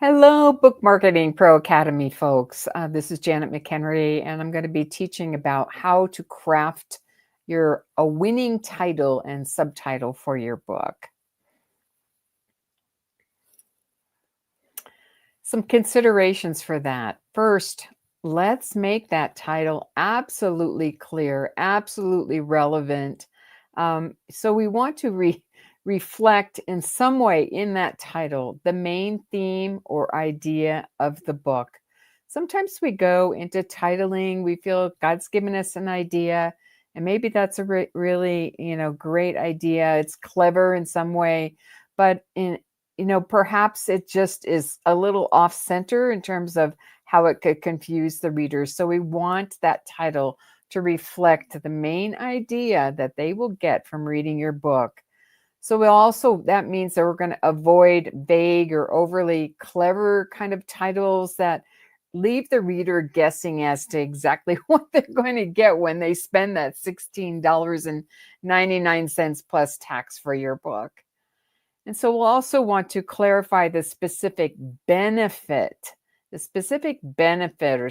Hello, Book Marketing Pro Academy folks. This is Janet McHenry, and I'm going to be teaching about how to craft a winning title and subtitle for your book. Some considerations for that. First, let's make that title absolutely clear, absolutely relevant. So we want to reflect in some way in that title the main theme or idea of the book. Sometimes we go into titling, we feel God's given us an idea, and maybe that's a really, great idea. It's clever in some way, but perhaps it just is a little off center in terms of how it could confuse the readers. So we want that title to reflect the main idea that they will get from reading your book. So that means that we're going to avoid vague or overly clever kind of titles that leave the reader guessing as to exactly what they're going to get when they spend that $16.99 plus tax for your book. And so we'll also want to clarify the specific benefit or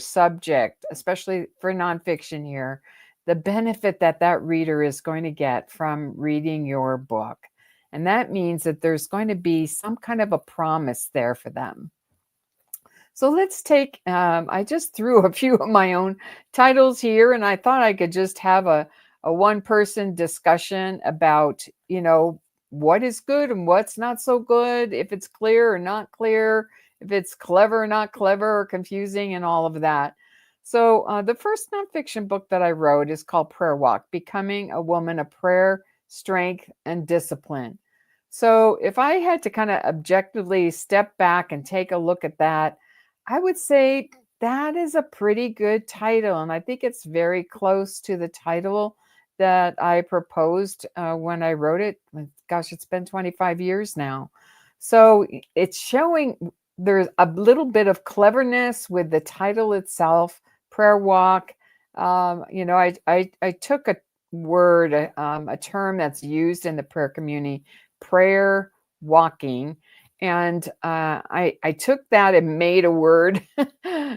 subject, especially for nonfiction here, the benefit that reader is going to get from reading your book. And that means that there's going to be some kind of a promise there for them. So let's take, I just threw a few of my own titles here, and I thought I could just have a one-person discussion about, what is good and what's not so good, if it's clear or not clear, if it's clever or not clever, or confusing, and all of that. So the first nonfiction book that I wrote is called Prayer Walk, Becoming a Woman of Prayer, Strength, and Discipline. So if I had to kind of objectively step back and take a look at that, I would say that is a pretty good title. And I think it's very close to the title that I proposed when I wrote it. Gosh, it's been 25 years now. So it's showing there's a little bit of cleverness with the title itself, Prayer Walk. I took a word, a term that's used in the prayer community, prayer walking. And I took that and made a word.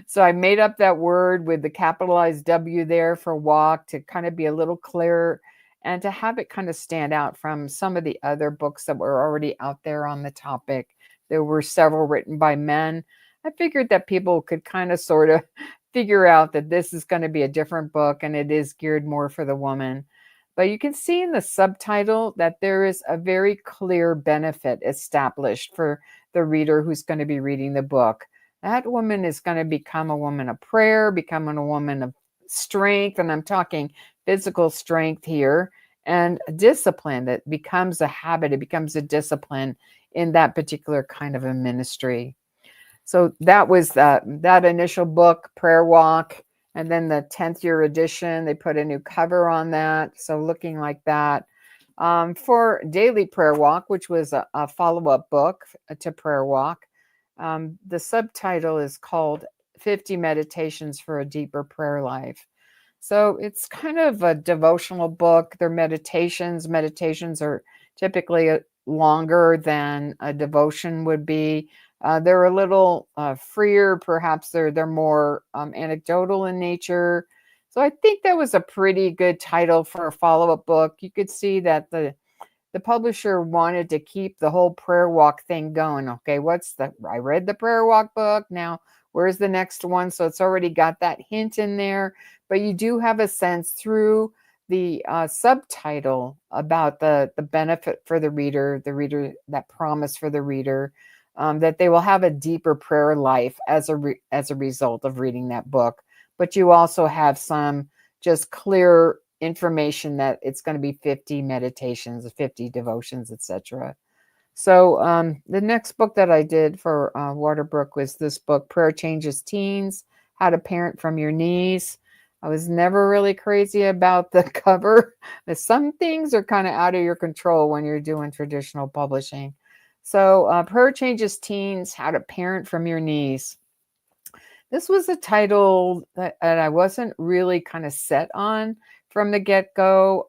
So I made up that word with the capitalized W there for walk to kind of be a little clearer and to have it kind of stand out from some of the other books that were already out there on the topic. There were several written by men. I figured that people could kind of sort of figure out that this is going to be a different book and it is geared more for the woman. But you can see in the subtitle that there is a very clear benefit established for the reader who's going to be reading the book. That woman is going to become a woman of prayer, becoming a woman of strength, and I'm talking physical strength here, and discipline that becomes a habit, it becomes a discipline in that particular kind of a ministry. So that was that initial book, Prayer Walk. And then the 10th year edition, they put a new cover on that. So looking like that. For Daily Prayer Walk, which was a follow-up book to Prayer Walk, the subtitle is called 50 Meditations for a Deeper Prayer Life. So it's kind of a devotional book. They're meditations. Meditations are typically longer than a devotion would be. They're a little freer, perhaps they're more anecdotal in nature. So I think that was a pretty good title for a follow-up book. You could see that the publisher wanted to keep the whole prayer walk thing going. Okay, I read the prayer walk book. Now, where's the next one? So it's already got that hint in there, but you do have a sense through the subtitle about the benefit for the reader, that promise for the reader, that they will have a deeper prayer life as a result of reading that book. But you also have some just clear information that it's going to be 50 meditations, 50 devotions, etc. So the next book that I did for Waterbrook was this book, Prayer Changes Teens, How to Parent from Your Knees. I was never really crazy about the cover. Some things are kind of out of your control when you're doing traditional publishing. So Prayer Changes Teens, How to Parent from Your Knees. This was a title that I wasn't really kind of set on from the get-go,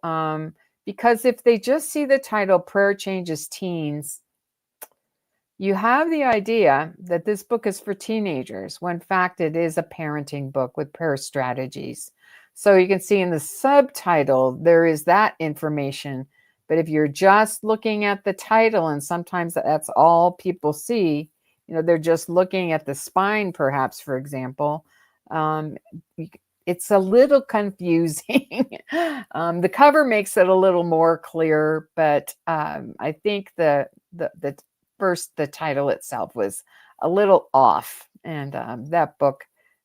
because if they just see the title Prayer Changes Teens, You have the idea that this book is for teenagers, when in fact it is a parenting book with prayer strategies. So you can see in the subtitle, there is that information. But if you're just looking at the title, and sometimes that's all people see, they're just looking at the spine, perhaps, for example, um, it's a little confusing. The cover makes it a little more clear, but I think the first, the title itself was a little off. And that book,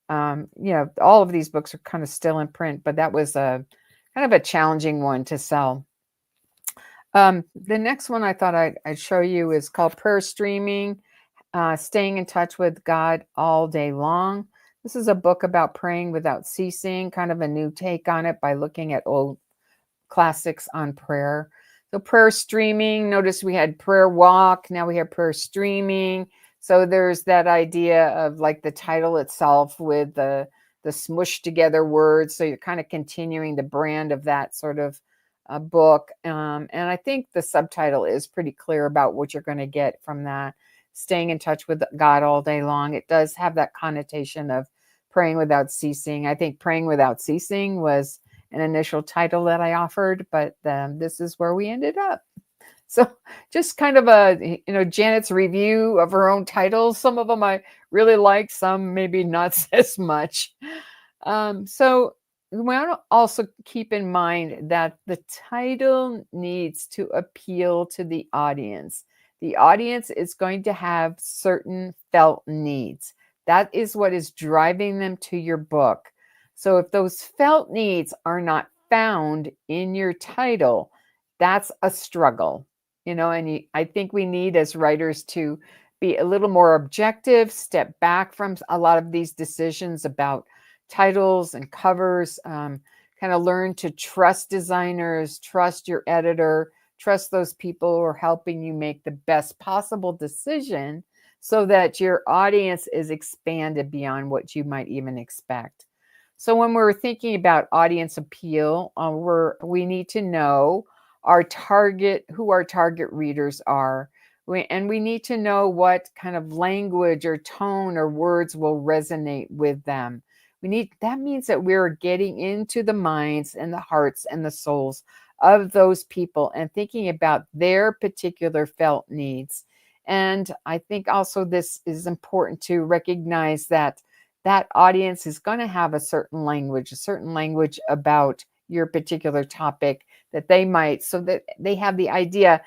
all of these books are kind of still in print, but that was a kind of a challenging one to sell. The next one I thought I'd show you is called Prayer Streaming, Staying in Touch with God All Day Long. This is a book about praying without ceasing, kind of a new take on it by looking at old classics on prayer. So prayer streaming, notice we had prayer walk, now we have prayer streaming. So there's that idea of like the title itself with the smushed together words. So you're kind of continuing the brand of that sort of book. And I think the subtitle is pretty clear about what you're going to get from that. Staying in touch with God all day long. It does have that connotation of praying without ceasing. I think praying without ceasing was an initial title that I offered, but this is where we ended up. So just kind of a, Janet's review of her own titles. Some of them I really like, some maybe not as much. So we want to also keep in mind that the title needs to appeal to the audience. The audience is going to have certain felt needs. That is what is driving them to your book. So if those felt needs are not found in your title, that's a struggle, and I think we need as writers to be a little more objective, step back from a lot of these decisions about titles and covers, kind of learn to trust designers, trust your editor, trust those people who are helping you make the best possible decision so that your audience is expanded beyond what you might even expect. So when we're thinking about audience appeal, we need to know who our target readers are. And we need to know what kind of language or tone or words will resonate with them. That means that we're getting into the minds and the hearts and the souls of those people and thinking about their particular felt needs. And I think also this is important to recognize that that audience is going to have a certain language about your particular topic that they might, so that they have the idea,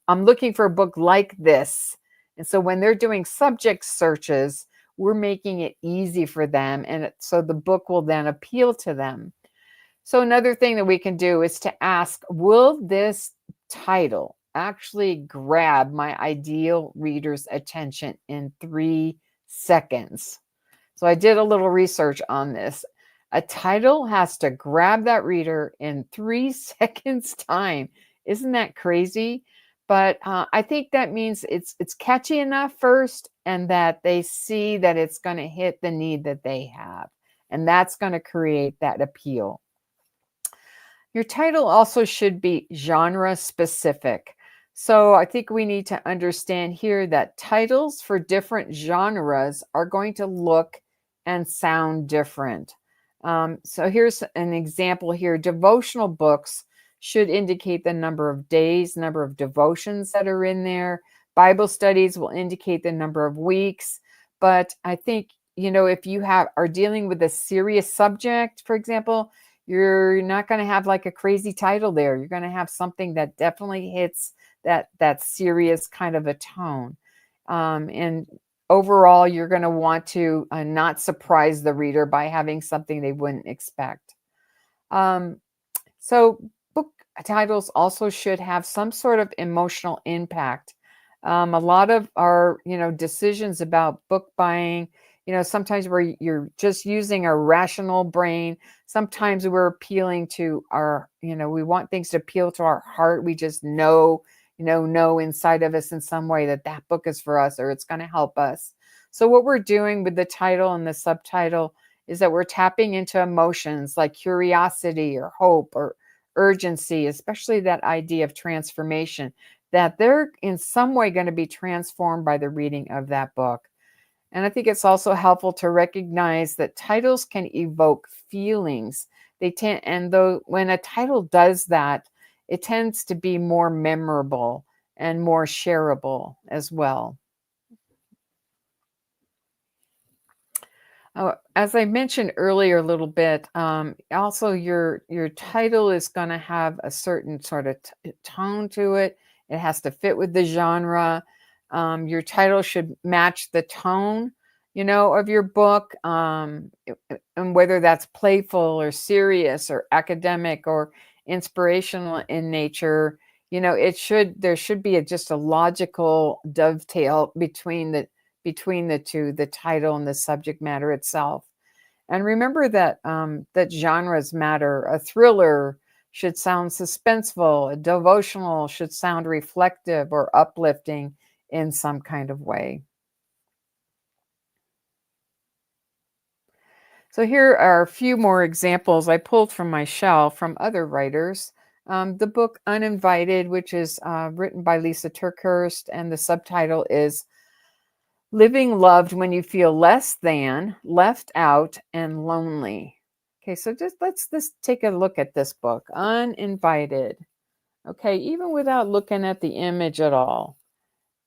I'm looking for a book like this. And so when they're doing subject searches, we're making it easy for them. And so the book will then appeal to them. So another thing that we can do is to ask, will this title actually grab my ideal reader's attention in 3 seconds? So I did a little research on this. A title has to grab that reader in 3 seconds time. Isn't that crazy? But I think that means it's catchy enough first, and that they see that it's going to hit the need that they have. And that's going to create that appeal. Your title also should be genre specific. So I think we need to understand here that titles for different genres are going to look and sound different. So here's an example here. Devotional books should indicate the number of days, number of devotions that are in there. Bible studies will indicate the number of weeks. But I think, if you are dealing with a serious subject, for example, you're not going to have like a crazy title there. You're going to have something that definitely hits that serious kind of a tone. And overall, you're going to want to not surprise the reader by having something they wouldn't expect. So book titles also should have some sort of emotional impact. A lot of our, decisions about book buying, sometimes you're just using a rational brain. Sometimes we're appealing to we want things to appeal to our heart. We just know inside of us in some way that book is for us, or it's going to help us. So what we're doing with the title and the subtitle is that we're tapping into emotions like curiosity or hope or urgency, especially that idea of transformation. that they're in some way going to be transformed by the reading of that book. And I think it's also helpful to recognize that titles can evoke feelings. They tend, and though when a title does that, it tends to be more memorable and more shareable as well. As I mentioned earlier a little bit, also your title is going to have a certain sort of tone to it. It has to fit with the genre. Your title should match the tone, of your book, and whether that's playful or serious or academic or inspirational in nature. There should be just a logical dovetail between the two, the title and the subject matter itself. And remember that genres matter. A thriller should sound suspenseful. A devotional should sound reflective or uplifting in some kind of way. So here are a few more examples I pulled from my shelf from other writers. The book Uninvited, which is written by Lisa Turkhurst, and the subtitle is Living Loved When You Feel Less Than, Left Out, and Lonely. Okay, so let's take a look at this book, Uninvited. Okay, even without looking at the image at all,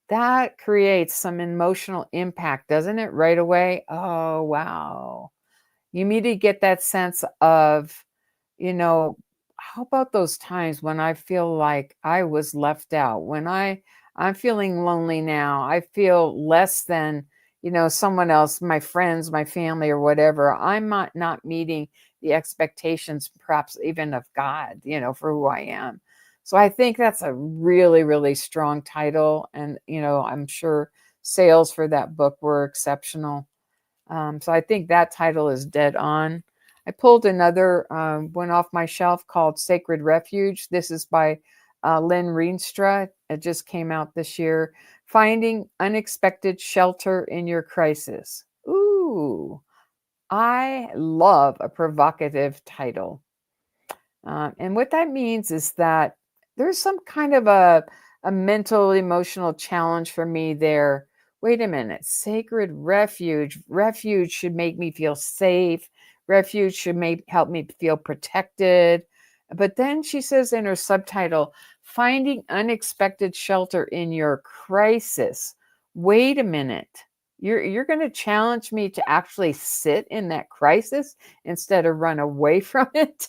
that creates some emotional impact, doesn't it, right away? Oh, wow. You immediately get that sense of, you know, how about those times when I feel like I was left out? When I'm feeling lonely now, I feel less than, someone else, my friends, my family, or whatever. I'm not meeting the expectations, perhaps even of God, for who I am. So I think that's a really, really strong title. And, I'm sure sales for that book were exceptional. So I think that title is dead on. I pulled another one off my shelf called Sacred Refuge. This is by Lynn Rienstra. It just came out this year. Finding Unexpected Shelter in Your Crisis. Ooh, I love a provocative title. And what that means is that there's some kind of a mental, emotional challenge for me there. Wait a minute, sacred refuge. Refuge should make me feel safe. Refuge should help me feel protected. But then she says in her subtitle, finding unexpected shelter in your crisis. Wait a minute. You're going to challenge me to actually sit in that crisis instead of run away from it.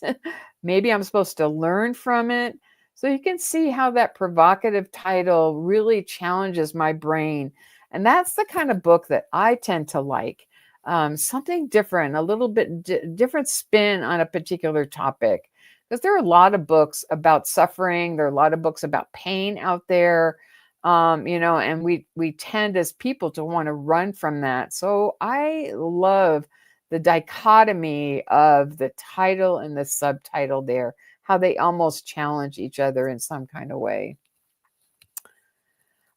Maybe I'm supposed to learn from it. So you can see how that provocative title really challenges my brain. And that's the kind of book that I tend to like. Something different, a little bit different spin on a particular topic. Because there are a lot of books about suffering. There are a lot of books about pain out there. And we tend as people to want to run from that. So I love the dichotomy of the title and the subtitle there, how they almost challenge each other in some kind of way.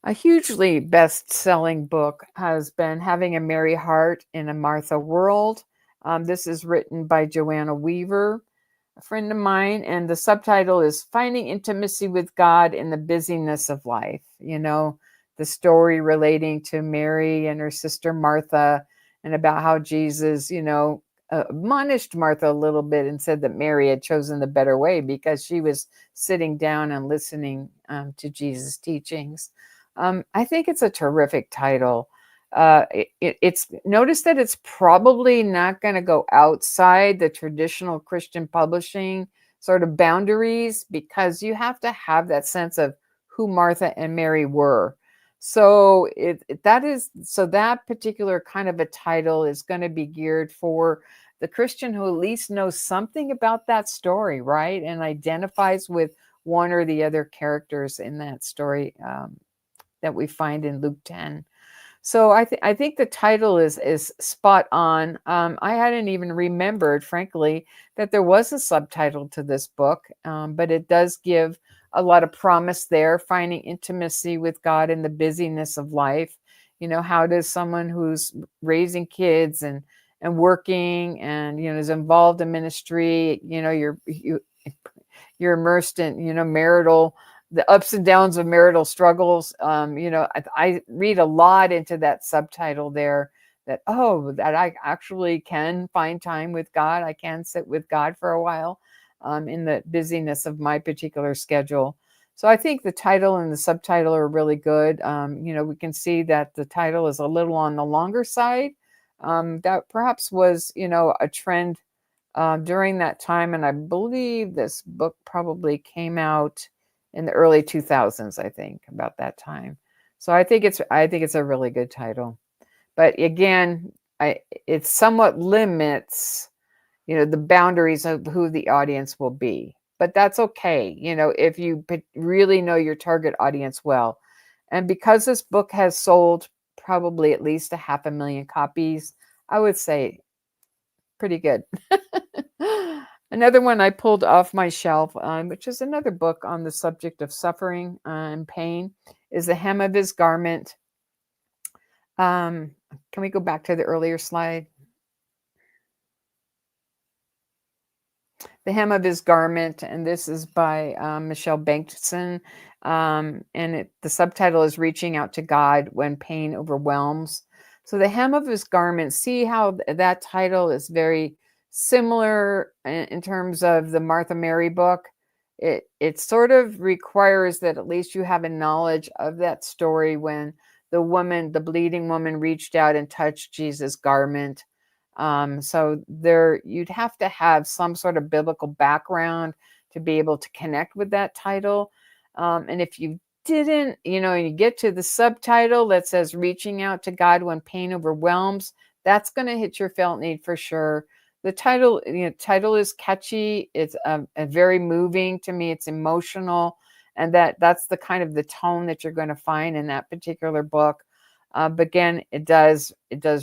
A hugely best-selling book has been Having a Merry Heart in a Martha World. This is written by Joanna Weaver, a friend of mine, and the subtitle is Finding Intimacy with God in the Busyness of Life. The story relating to Mary and her sister Martha, and about how Jesus, admonished Martha a little bit and said that Mary had chosen the better way because she was sitting down and listening to Jesus' teachings. I think it's a terrific title. It's notice that it's probably not going to go outside the traditional Christian publishing sort of boundaries, because you have to have that sense of who Martha and Mary were. So that particular kind of a title is going to be geared for the Christian who at least knows something about that story, right? And identifies with one or the other characters in that story that we find in Luke 10. So I think the title is spot on. I hadn't even remembered, frankly, that there was a subtitle to this book, but it does give a lot of promise there. Finding intimacy with God in the busyness of life. How does someone who's raising kids and working and is involved in ministry, you're immersed in marital the ups and downs of marital struggles. I read a lot into that subtitle there, that, oh, that I actually can find time with God. I can sit with God for a while in the busyness of my particular schedule. So I think the title and the subtitle are really good. We can see that the title is a little on the longer side. That perhaps was, a trend during that time. And I believe this book probably came out in the early 2000s, I think, about that time. So I think it's a really good title. But again, it somewhat limits, the boundaries of who the audience will be. But that's okay, if you really know your target audience well. And because this book has sold probably at least a 500,000 copies, I would say pretty good. Another one I pulled off my shelf, which is another book on the subject of suffering and pain, is The Hem of His Garment. Can we go back to the earlier slide? The Hem of His Garment, and this is by Michelle Bankson. And the subtitle is Reaching Out to God When Pain Overwhelms. So the hem of his garment, see how that title is very similar in terms of the Martha Mary book. It sort of requires that at least you have a knowledge of that story when the bleeding woman, reached out and touched Jesus' garment. So there, you'd have to have some sort of biblical background to be able to connect with that title. And if you didn't, you get to the subtitle that says Reaching Out to God When Pain Overwhelms, that's going to hit your felt need for sure. The title is catchy. It's a very moving to me. It's emotional. And that's the kind of the tone that you're going to find in that particular book. But again, it does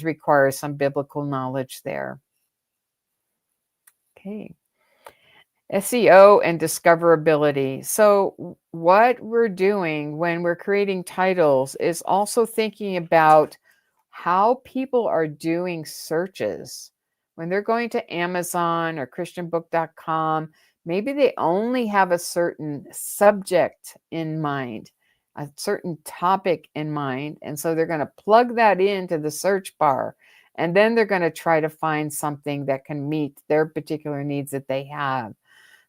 require some biblical knowledge there. Okay. SEO and discoverability. So what we're doing when we're creating titles is also thinking about how people are doing searches. When they're going to Amazon or christianbook.com, maybe they only have a certain subject in mind, a certain topic in mind. And so they're going to plug that into the search bar. And then they're going to try to find something that can meet their particular needs that they have.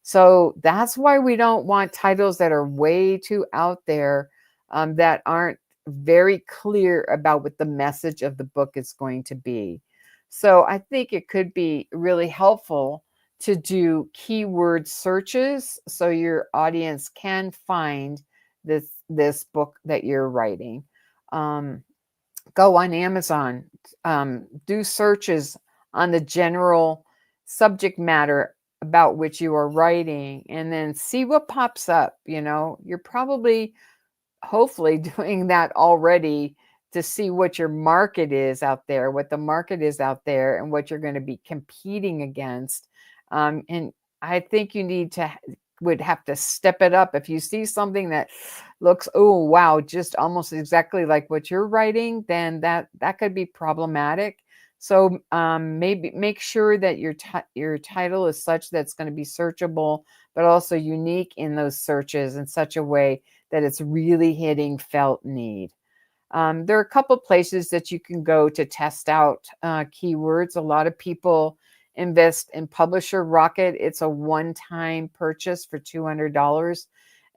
So that's why we don't want titles that are way too out there, that aren't very clear about what the message of the book is going to be. So I think it could be really helpful to do keyword searches so your audience can find this book that you're writing. Go on Amazon, do searches on the general subject matter about which you are writing, and then see what pops up. You're probably, hopefully, doing that already to see what your market is out there, what the market is out there, and what you're going to be competing against. And I think would have to step it up. If you see something that looks, oh wow, just almost exactly like what you're writing, then that could be problematic. So maybe make sure that your title is such that's going to be searchable, but also unique in those searches in such a way that it's really hitting felt need. There are a couple places that you can go to test out keywords. A lot of people invest in Publisher Rocket. It's a one-time purchase for $200.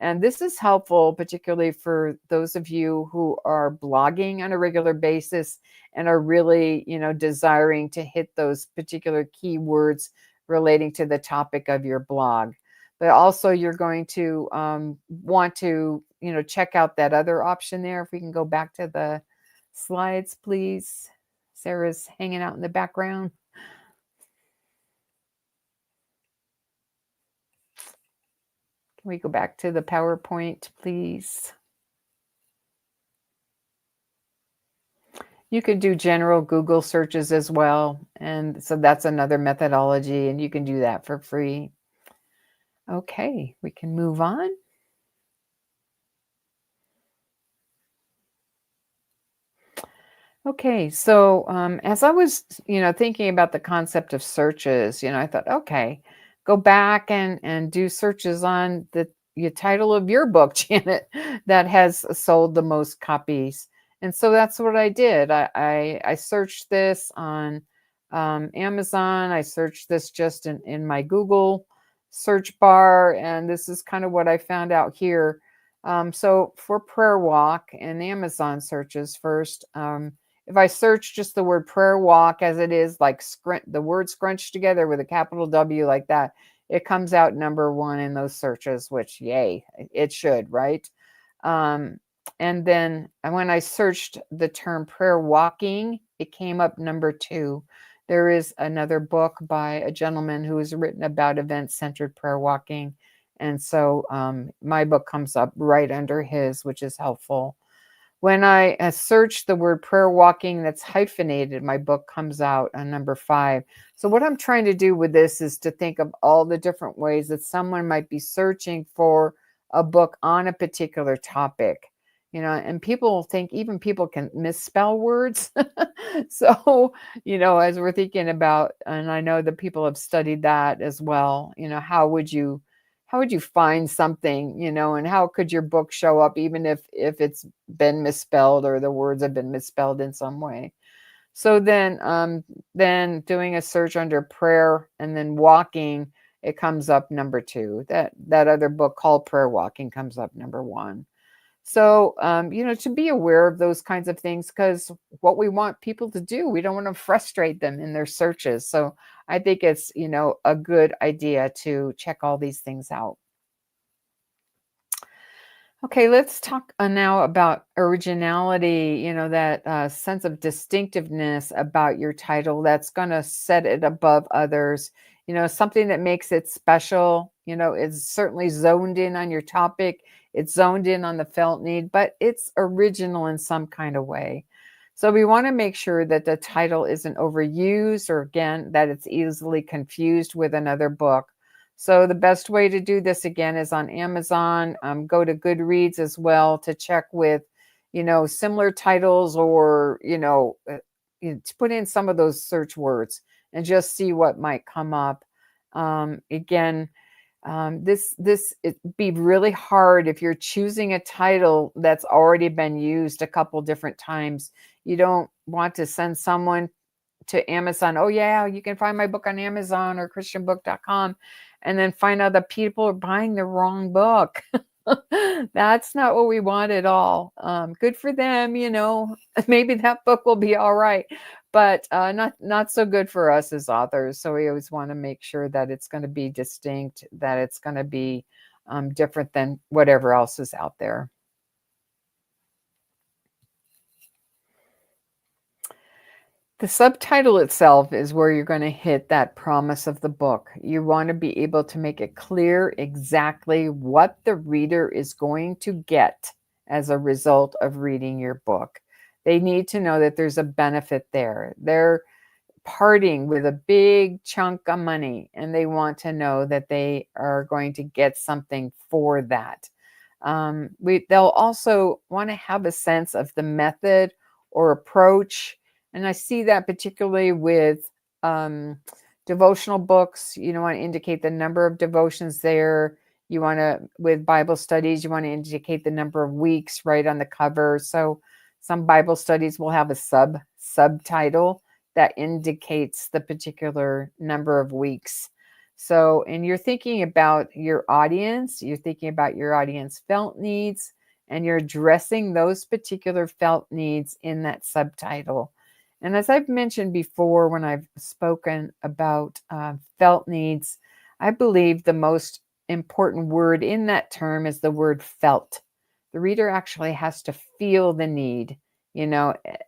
And this is helpful, particularly for those of you who are blogging on a regular basis and are really, desiring to hit those particular keywords relating to the topic of your blog. But also you're going to want to, check out that other option there. If we can go back to the slides, please. Sarah's hanging out in the background. Can we go back to the PowerPoint, please? You could do general Google searches as well. And so that's another methodology, and you can do that for free. Okay, we can move on. Okay, so as I was, thinking about the concept of searches, I thought, okay, go back and do searches on the your title of your book, Janet, that has sold the most copies. And so that's what I did. I searched this on Amazon. I searched this just in my Google search bar, and this is kind of what I found out here. So for prayer walk and Amazon searches first, if I search just the word prayer walk as it is, like the word scrunched together with a capital W like that, it comes out number one in those searches, which yay, it should, right? Um, and then when I searched the term prayer walking, it came up number two. There is another book by a gentleman who has written about event-centered prayer walking. And so my book comes up right under his, which is helpful. When I search the word prayer walking that's hyphenated, my book comes out on number 5. So what I'm trying to do with this is to think of all the different ways that someone might be searching for a book on a particular topic. And people think even people can misspell words. So, as we're thinking about, and I know that people have studied that as well, how would you find something, and how could your book show up even if it's been misspelled or the words have been misspelled in some way? So then doing a search under prayer and then walking, it comes up number 2. That other book called Prayer Walking comes up number 1. So, to be aware of those kinds of things, because what we want people to do, we don't want to frustrate them in their searches. So I think it's, a good idea to check all these things out. Okay, let's talk now about originality, that sense of distinctiveness about your title that's going to set it above others, something that makes it special, it's certainly zoned in on your topic, it's zoned in on the felt need, but it's original in some kind of way. So we want to make sure that the title isn't overused or, again, that it's easily confused with another book. So the best way to do this, again, is on Amazon. Go to Goodreads as well to check with, similar titles, or, to put in some of those search words and just see what might come up. Again, it'd be really hard if you're choosing a title that's already been used a couple different times. You don't want to send someone to Amazon, oh yeah, you can find my book on Amazon or christianbook.com, and then find out that people are buying the wrong book. That's not what we want at all. Good for them, maybe that book will be all right, but not so good for us as authors. So we always want to make sure that it's going to be distinct, that it's going to be different than whatever else is out there. The subtitle itself is where you're going to hit that promise of the book. You want to be able to make it clear exactly what the reader is going to get as a result of reading your book. They need to know that there's a benefit there. They're parting with a big chunk of money, and they want to know that they are going to get something for that. They'll also want to have a sense of the method or approach. And I see that particularly with devotional books. You want to indicate the number of devotions there. You want to, with Bible studies, you want to indicate the number of weeks right on the cover. So some Bible studies will have a subtitle that indicates the particular number of weeks. So, and you're thinking about your audience, felt needs, and you're addressing those particular felt needs in that subtitle. And as I've mentioned before, when I've spoken about felt needs, I believe the most important word in that term is the word felt. The reader actually has to feel the need,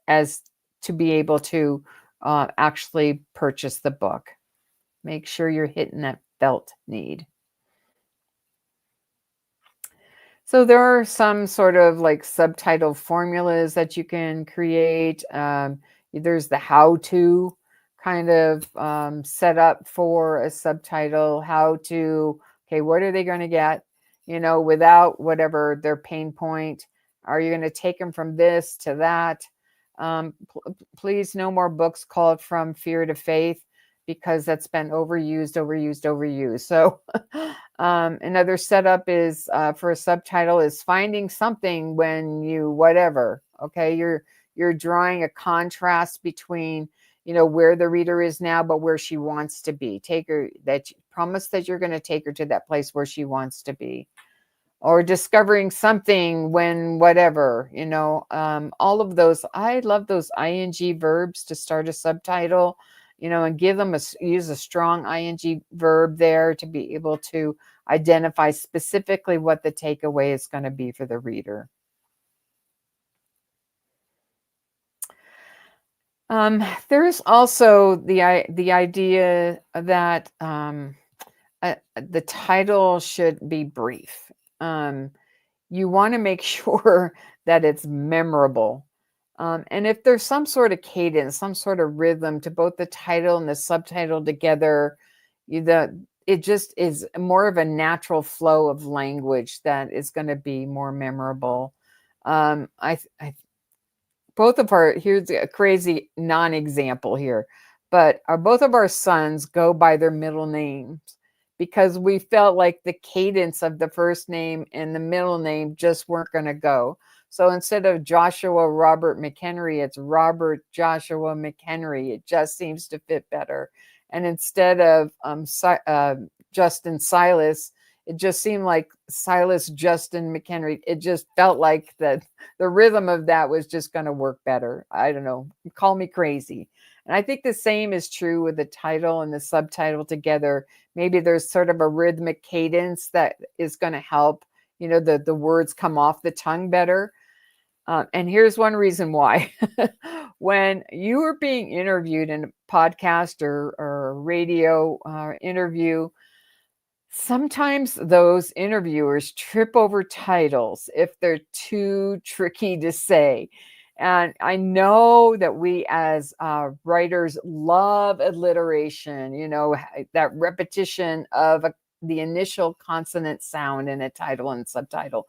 as to be able to actually purchase the book. Make sure you're hitting that felt need. So there are some sort of like subtitle formulas that you can create. There's the how-to kind of set up for a subtitle. Okay, what are they going to get, without whatever their pain point? Are you going to take them from this to that? Please, no more books called From Fear to Faith, because that's been overused. So Another setup is for a subtitle is finding something when you whatever. Okay, you're drawing a contrast between where the reader is now, but where she wants to be. Take her promise that you're going to take her to that place where she wants to be, or discovering something when whatever. All of those. I love those ing verbs to start a subtitle. And give them use a strong ing verb there to be able to identify specifically what the takeaway is going to be for the reader. There's also the idea that the title should be brief. You want to make sure that it's memorable. And if there's some sort of cadence, some sort of rhythm to both the title and the subtitle together, it just is more of a natural flow of language that is going to be more memorable. Here's a crazy non-example here, but both of our sons go by their middle names because we felt like the cadence of the first name and the middle name just weren't going to go. So instead of Joshua Robert McHenry, it's Robert Joshua McHenry. It just seems to fit better. And instead of Justin Silas, it just seemed like Silas Justin McHenry. It just felt like the rhythm of that was just going to work better. I don't know. Call me crazy. And I think the same is true with the title and the subtitle together. Maybe there's sort of a rhythmic cadence that is going to help, the words come off the tongue better. And here's one reason why. When you are being interviewed in a podcast or a radio interview, sometimes those interviewers trip over titles if they're too tricky to say. And I know that we as writers love alliteration, that repetition of the initial consonant sound in a title and subtitle.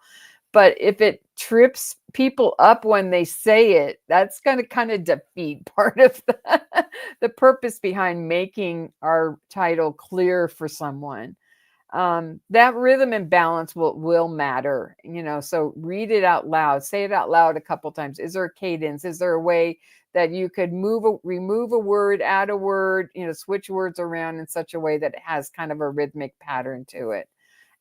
But if it trips people up when they say it, that's going to kind of defeat part of the purpose behind making our title clear for someone. That rhythm and balance will matter, so read it out loud, say it out loud a couple times. Is there a cadence? Is there a way that you could remove a word, add a word, switch words around in such a way that it has kind of a rhythmic pattern to it?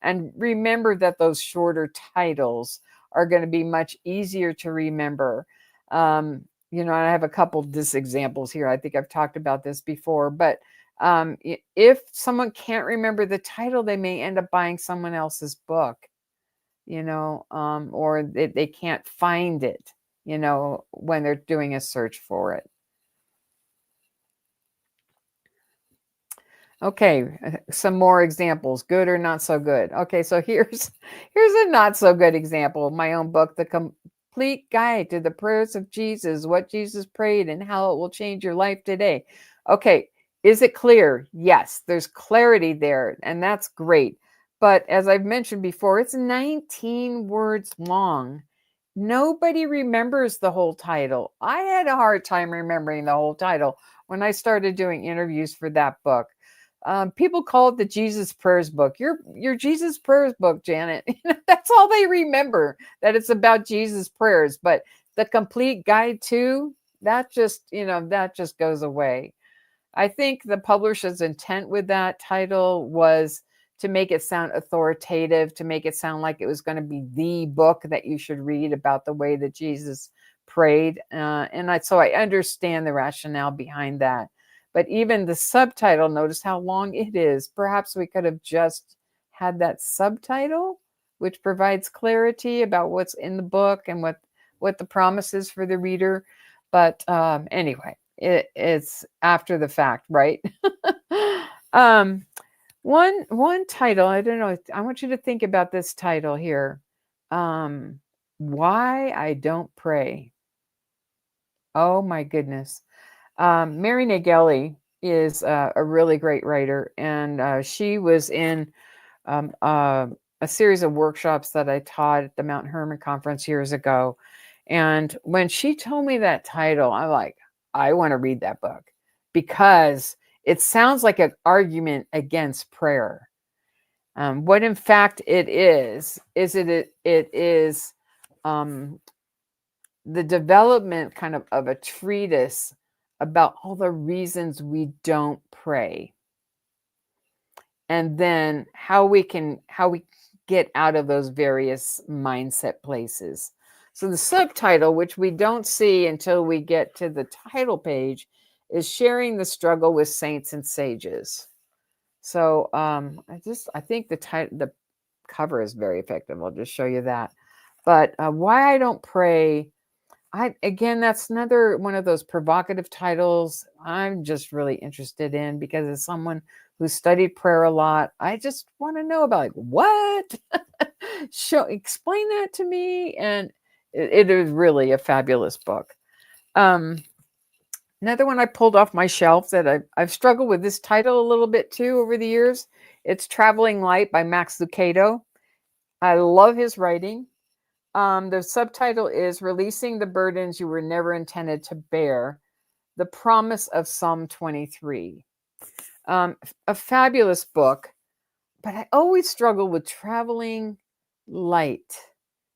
And remember that those shorter titles are going to be much easier to remember. I have a couple examples here. I think I've talked about this before, but if someone can't remember the title, they may end up buying someone else's book, or they can't find it, when they're doing a search for it. Okay, some more examples, good or not so good. Okay, so here's a not so good example of my own book, The Complete Guide to the Prayers of Jesus, What Jesus Prayed and How It Will Change Your Life Today. Okay, is it clear? Yes, there's clarity there, and that's great. But as I've mentioned before, it's 19 words long. Nobody remembers the whole title. I had a hard time remembering the whole title when I started doing interviews for that book. People call it the Jesus Prayers book. Your Jesus Prayers book, Janet. That's all they remember, that it's about Jesus prayers. But the complete guide to that just goes away. I think the publisher's intent with that title was to make it sound authoritative, to make it sound like it was going to be the book that you should read about the way that Jesus prayed. So I understand the rationale behind that. But even the subtitle, notice how long it is. Perhaps we could have just had that subtitle, which provides clarity about what's in the book and what the promise is for the reader. But anyway, it's after the fact, right? One title, I don't know. I want you to think about this title here. Why I Don't Pray. Oh my goodness. Mary Nageli is a really great writer, and she was in a series of workshops that I taught at the Mount Hermon conference years ago. And when she told me that title, I'm like, I want to read that book because it sounds like an argument against prayer. What in fact it is it is um, the development kind of a treatise about all the reasons we don't pray, and then how we get out of those various mindset places. So the subtitle, which we don't see until we get to the title page, is sharing the struggle with saints and sages. So I think the cover is very effective. I'll just show you that. But why I don't pray, that's another one of those provocative titles I'm just really interested in, because as someone who studied prayer a lot, I just want to know about, like, what? Explain that to me. And it is really a fabulous book. Um, Another one I pulled off my shelf that I've struggled with this title a little bit too over the years. It's Traveling Light by Max Lucado. I love his writing. The subtitle is Releasing the Burdens You Were Never Intended to Bear, The Promise of Psalm 23. A fabulous book, but I always struggle with traveling light,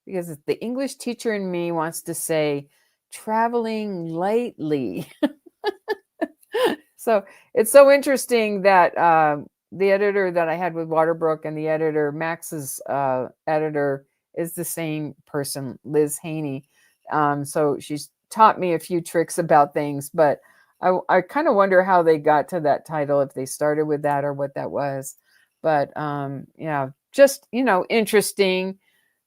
because the English teacher in me wants to say traveling lightly. So it's so interesting that the editor that I had with Waterbrook and the editor, Max's editor, is the same person, Liz Haney. So she's taught me a few tricks about things, but I kind of wonder how they got to that title, if they started with that or what that was. But just, interesting.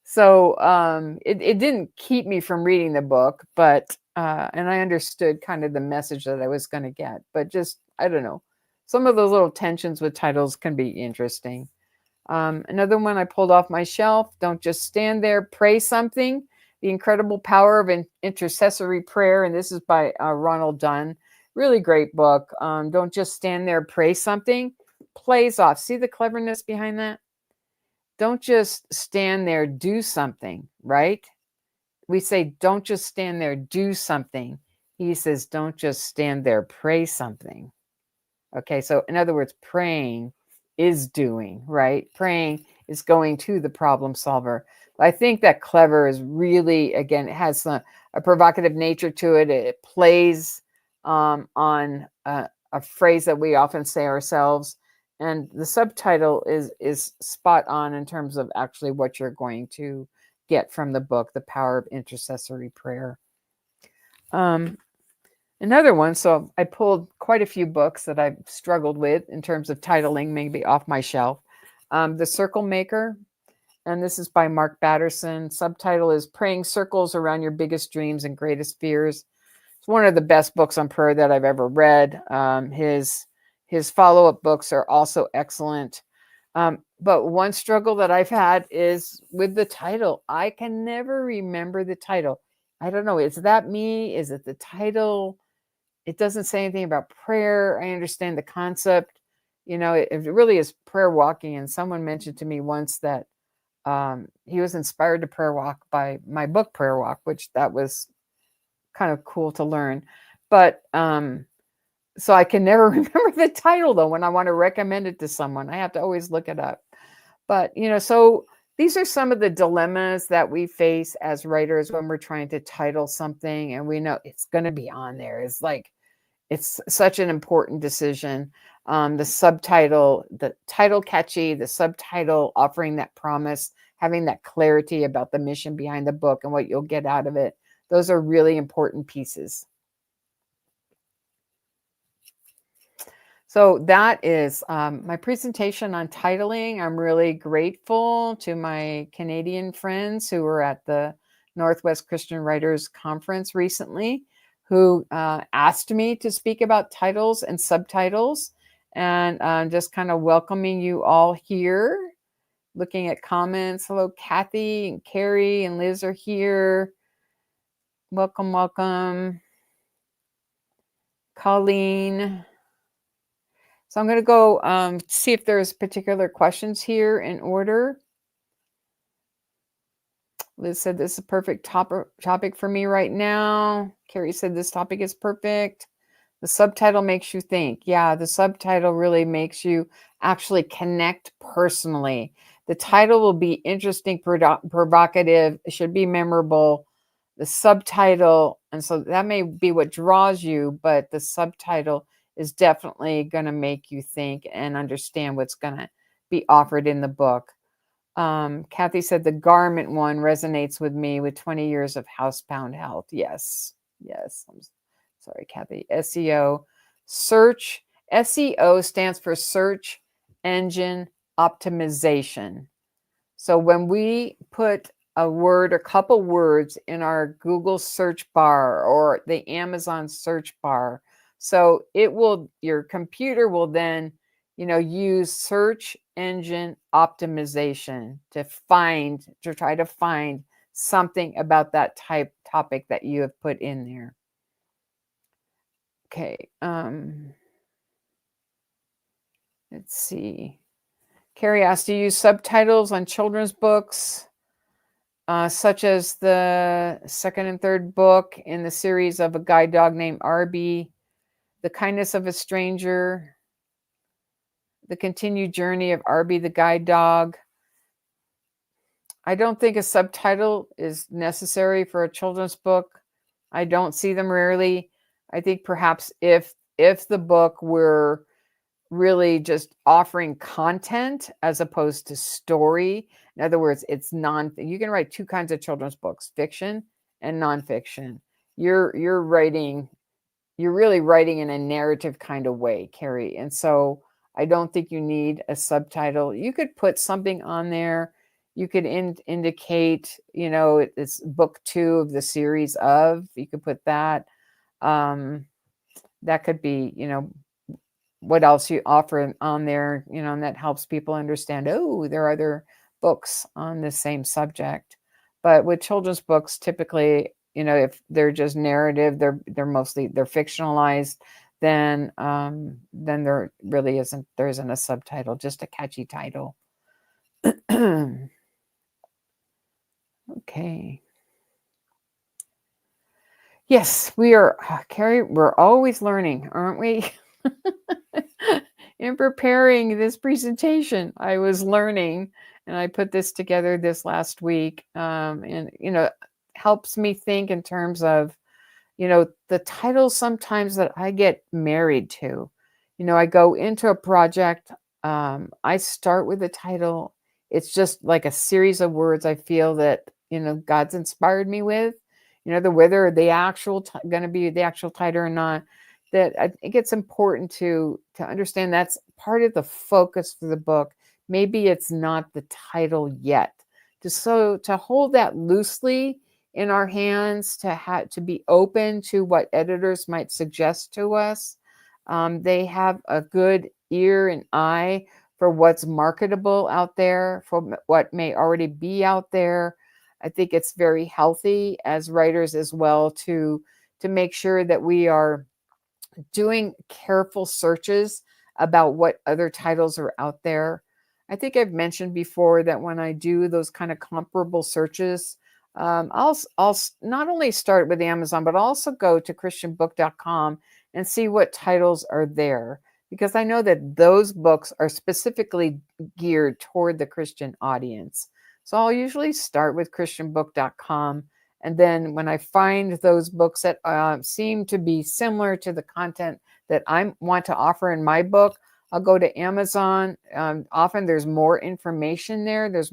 So it didn't keep me from reading the book, but and I understood kind of the message that I was going to get. But just, I don't know, some of those little tensions with titles can be interesting. Another one I pulled off my shelf, Don't Just Stand There, Pray Something, The Incredible Power of Intercessory Prayer. And this is by Ronald Dunn. Really great book. Don't just stand there, pray something. Plays off. See the cleverness behind that? Don't just stand there, do something, right? We say, don't just stand there, do something. He says, don't just stand there, pray something. Okay, so in other words, praying is doing, right? Praying is going to the problem solver. I think that clever is really, again, it has a provocative nature to it. It plays on a phrase that we often say ourselves. And the subtitle is spot on in terms of actually what you're going to get from the book, The Power of Intercessory Prayer. Another one, so I pulled quite a few books that I've struggled with in terms of titling, maybe off my shelf. The Circle Maker, and this is by Mark Batterson. Subtitle is Praying Circles Around Your Biggest Dreams and Greatest Fears. It's one of the best books on prayer that I've ever read. His follow-up books are also excellent. But one struggle that I've had is with the title. I can never remember the title. I don't know. Is that me? Is it the title? It doesn't say anything about prayer. I understand the concept. It really is prayer walking. And someone mentioned to me once that he was inspired to prayer walk by my book, Prayer Walk, which that was kind of cool to learn. But so I can never remember the title, though, when I want to recommend it to someone. I have to always look it up. But, so these are some of the dilemmas that we face as writers when we're trying to title something and we know it's going to be on there. It's such an important decision. The title catchy, the subtitle offering that promise, having that clarity about the mission behind the book and what you'll get out of it. Those are really important pieces. So that is my presentation on titling. I'm really grateful to my Canadian friends who were at the Northwest Christian Writers Conference recently, who asked me to speak about titles and subtitles, and just kind of welcoming you all here. Looking at comments. Hello, Kathy and Carrie and Liz are here. Welcome, welcome. Colleen. So I'm going to go see if there's particular questions here in order. Liz said this is a perfect topic for me right now. Carrie said this topic is perfect. The subtitle makes you think. Yeah, the subtitle really makes you actually connect personally. The title will be interesting, provocative, it should be memorable. The subtitle, and so that may be what draws you, but the subtitle is definitely going to make you think and understand what's going to be offered in the book. Kathy said the garment one resonates with me with 20 years of housebound health. Yes, yes. I'm sorry, Kathy. SEO, search. SEO stands for search engine optimization. So when we put a word or couple words in our Google search bar or the Amazon search bar, so your computer will then, use search engine optimization to try to find something about that topic that you have put in there. Okay. Let's see. Carrie asked, do you use subtitles on children's books, such as the second and third book in the series of a guide dog named Arby, The Kindness of a Stranger, The Continued Journey of Arby the Guide Dog? I don't think a subtitle is necessary for a children's book. I don't see them rarely. I think perhaps if the book were really just offering content as opposed to story. In other words, you can write two kinds of children's books, fiction and nonfiction. You're really writing in a narrative kind of way, Carrie. And so I don't think you need a subtitle. You could put something on there. You could indicate, it's book 2 of the series of, you could put that. That could be, what else you offer on there, and that helps people understand, there are other books on the same subject. But with children's books, typically, if they're just narrative, they're fictionalized, then there really isn't a subtitle, just a catchy title. Okay. Yes, we are, Carrie, we're always learning, aren't we? In preparing this presentation, I was learning, and I put this together this last week. And, helps me think in terms of, the titles sometimes that I get married to. I go into a project, I start with the title. It's just like a series of words I feel that, God's inspired me with, whether the actual going to be the actual title or not. That I think it's important to understand that's part of the focus for the book. Maybe it's not the title yet. To hold that loosely in our hands, to be open to what editors might suggest to us. They have a good ear and eye for what's marketable out there, for what may already be out there. I think it's very healthy as writers as well to make sure that we are doing careful searches about what other titles are out there. I think I've mentioned before that when I do those kind of comparable searches, I'll not only start with Amazon, but also go to christianbook.com and see what titles are there, because I know that those books are specifically geared toward the Christian audience. So I'll usually start with christianbook.com. And then when I find those books that seem to be similar to the content that I want to offer in my book, I'll go to Amazon. Often there's more information there. There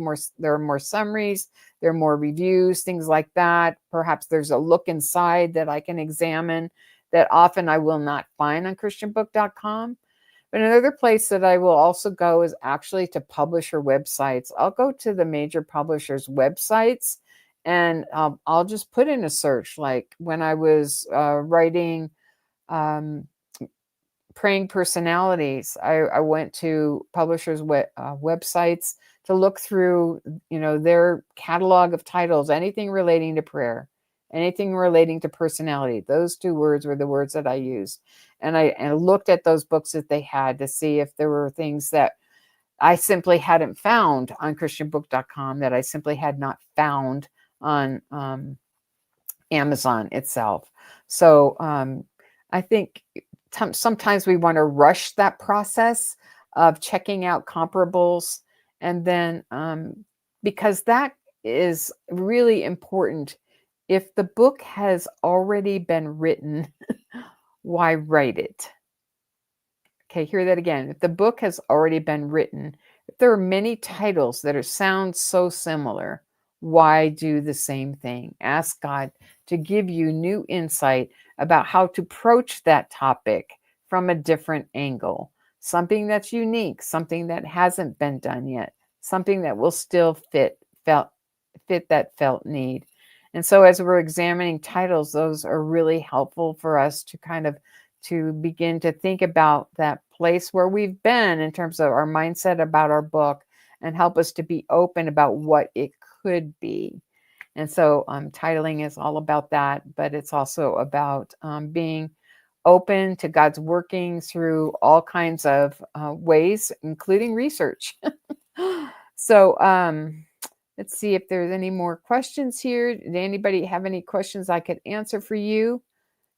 are more summaries, there are more reviews, things like that. Perhaps there's a look inside that I can examine that often I will not find on christianbook.com. But another place that I will also go is actually to publisher websites. I'll go to the major publishers' websites, and I'll just put in a search. Like when I was writing Praying Personalities, I went to publishers' websites to look through, their catalog of titles, anything relating to prayer, anything relating to personality. Those 2 words were the words that I used. And I looked at those books that they had to see if there were things that I simply hadn't found on christianbook.com, that I simply had not found on Amazon itself. So I think sometimes we want to rush that process of checking out comparables. And then, because that is really important. If the book has already been written, why write it? Okay, hear that again. If the book has already been written, if there are many titles that sound so similar, why do the same thing? Ask God to give you new insight about how to approach that topic from a different angle. Something that's unique, something that hasn't been done yet, something that will still fit that felt need. And so as we're examining titles, those are really helpful for us to kind of to begin to think about that place where we've been in terms of our mindset about our book, and help us to be open about what it could be. And so titling is all about that, but it's also about being open to God's working through all kinds of ways, including research. So let's see if there's any more questions here. Did anybody have any questions I could answer for you?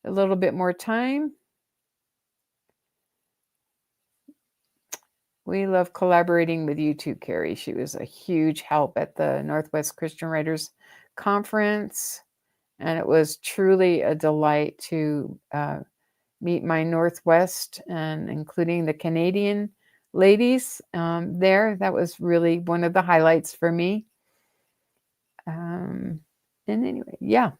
A little bit more time. We love collaborating with you too, Carrie. She was a huge help at the Northwest Christian Writers Conference, and it was truly a delight to meet my Northwest and including the Canadian ladies there. That was really one of the highlights for me. And anyway, yeah.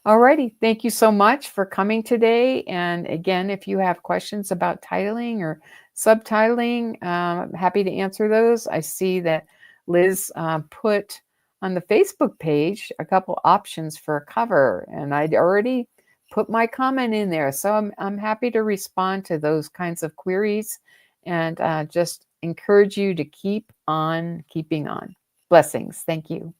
Alrighty, thank you so much for coming today. And again, if you have questions about titling or subtitling, I'm happy to answer those. I see that Liz put on the Facebook page a couple options for a cover, and I'd already put my comment in there. So I'm happy to respond to those kinds of queries, and just encourage you to keep on keeping on. Blessings. Thank you.